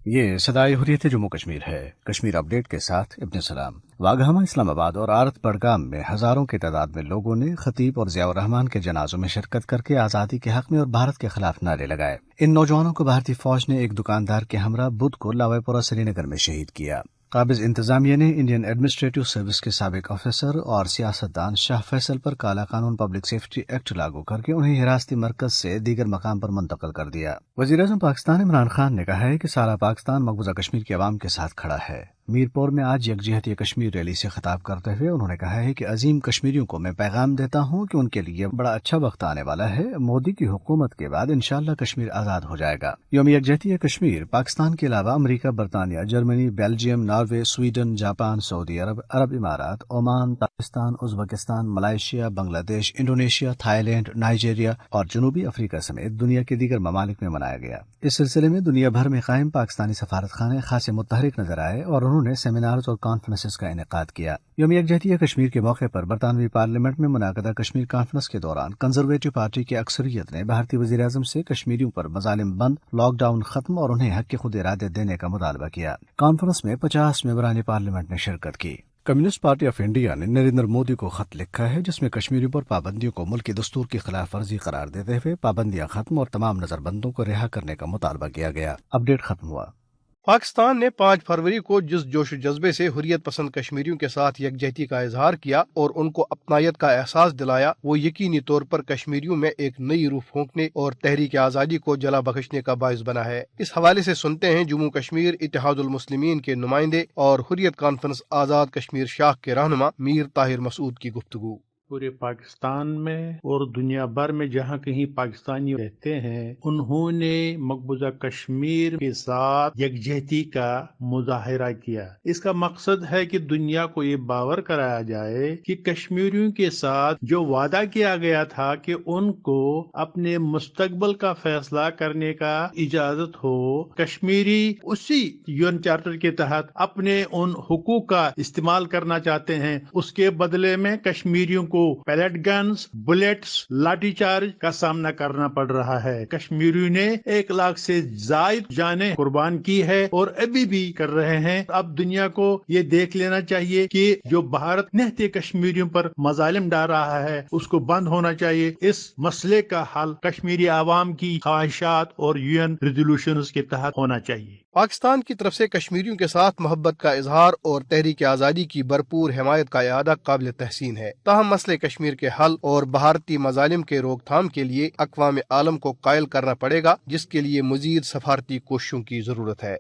یہ صدائے حریت جموں کشمیر ہے۔ کشمیر اپ ڈیٹ کے ساتھ ابن سلام۔ واگہامہ، اسلام آباد اور آرت بڑگام میں ہزاروں کی تعداد میں لوگوں نے خطیب اور ضیاء الرحمان کے جنازوں میں شرکت کر کے آزادی کے حق میں اور بھارت کے خلاف نعرے لگائے۔ ان نوجوانوں کو بھارتی فوج نے ایک دکاندار کے ہمراہ بدھ کو لاوہ پورہ سری نگر میں شہید کیا۔ قابض انتظامیہ نے انڈین ایڈمنسٹریٹو سروس کے سابق افسر اور سیاستدان شاہ فیصل پر کالا قانون پبلک سیفٹی ایکٹ لاگو کر کے انہیں حراستی مرکز سے دیگر مقام پر منتقل کر دیا۔ وزیر اعظم پاکستان عمران خان نے کہا ہے کہ سارا پاکستان مقبوضہ کشمیر کے عوام کے ساتھ کھڑا ہے۔ میرپور میں آج یکجہتی کشمیر ریلی سے خطاب کرتے ہوئے انہوں نے کہا ہے کہ عظیم کشمیریوں کو میں پیغام دیتا ہوں کہ ان کے لیے بڑا اچھا وقت آنے والا ہے۔ مودی کی حکومت کے بعد انشاءاللہ کشمیر آزاد ہو جائے گا۔ یوم یکجہتی کشمیر پاکستان کے علاوہ امریکہ، برطانیہ، Germany, Belgium, Norway, Sweden, Japan, سعودی عرب، عرب امارات، عمان، Pakistan, Uzbekistan, Malaysia, Bangladesh, Indonesia, Thai land, Nigeria اور جنوبی افریقہ سمیت دنیا کے دیگر ممالک میں منایا گیا۔ اس سلسلے میں دنیا بھر میں قائم پاکستانی سفارت خانے خاصے متحرک نظر آئے اور انہوں نے سیمینارز اور کانفرنسز کا انعقاد کیا۔ یوم یکجہتی کشمیر کے موقع پر برطانوی پارلیمنٹ میں منعقدہ کشمیر کانفرنس کے دوران کنزرویٹو پارٹی کی اکثریت نے بھارتی وزیر اعظم سے کشمیریوں پر مظالم بند، لاک ڈاؤن ختم اور انہیں حق خود ارادے دینے کا مطالبہ کیا۔ کانفرنس میں 50 ممبران پارلیمنٹ نے شرکت کی۔ کمیونسٹ پارٹی آف انڈیا نے نریندر مودی کو خط لکھا ہے جس میں کشمیریوں پر پابندیوں کو ملکی دستور کی خلاف ورزی قرار دیتے ہوئے پابندیاں ختم اور تمام نظر بندوں کو رہا کرنے کا مطالبہ کیا گیا۔ اپ ڈیٹ ختم ہوا۔ پاکستان نے 5 فروری کو جس جوش و جذبے سے حریت پسند کشمیریوں کے ساتھ یکجہتی کا اظہار کیا اور ان کو اپنائیت کا احساس دلایا، وہ یقینی طور پر کشمیریوں میں ایک نئی روح پھونکنے اور تحریک آزادی کو جلا بخشنے کا باعث بنا ہے۔ اس حوالے سے سنتے ہیں جموں کشمیر اتحاد المسلمین کے نمائندے اور حریت کانفرنس آزاد کشمیر شاخ کے رہنما میر طاہر مسعود کی گفتگو۔ پورے پاکستان میں اور دنیا بھر میں جہاں کہیں پاکستانی رہتے ہیں، انہوں نے مقبوضہ کشمیر کے ساتھ یکجہتی کا مظاہرہ کیا۔ اس کا مقصد ہے کہ دنیا کو یہ باور کرایا جائے کہ کشمیریوں کے ساتھ جو وعدہ کیا گیا تھا کہ ان کو اپنے مستقبل کا فیصلہ کرنے کا اجازت ہو، کشمیری اسی یون چارٹر کے تحت اپنے ان حقوق کا استعمال کرنا چاہتے ہیں۔ اس کے بدلے میں کشمیریوں کو پیلٹ گنز، بلیٹس، لاٹھی چارج کا سامنا کرنا پڑ رہا ہے۔ کشمیریوں نے 1 لاکھ سے زائد جانیں قربان کی ہے اور ابھی بھی کر رہے ہیں۔ اب دنیا کو یہ دیکھ لینا چاہیے کہ جو بھارت نہتے کشمیریوں پر مظالم ڈال رہا ہے اس کو بند ہونا چاہیے۔ اس مسئلے کا حل کشمیری عوام کی خواہشات اور UN ریزولوشنز کے تحت ہونا چاہیے۔ پاکستان کی طرف سے کشمیریوں کے ساتھ محبت کا اظہار اور تحریک آزادی کی بھرپور حمایت کا اعادہ قابل تحسین ہے، تاہم مسئلے کشمیر کے حل اور بھارتی مظالم کے روک تھام کے لیے اقوام عالم کو قائل کرنا پڑے گا، جس کے لیے مزید سفارتی کوششوں کی ضرورت ہے۔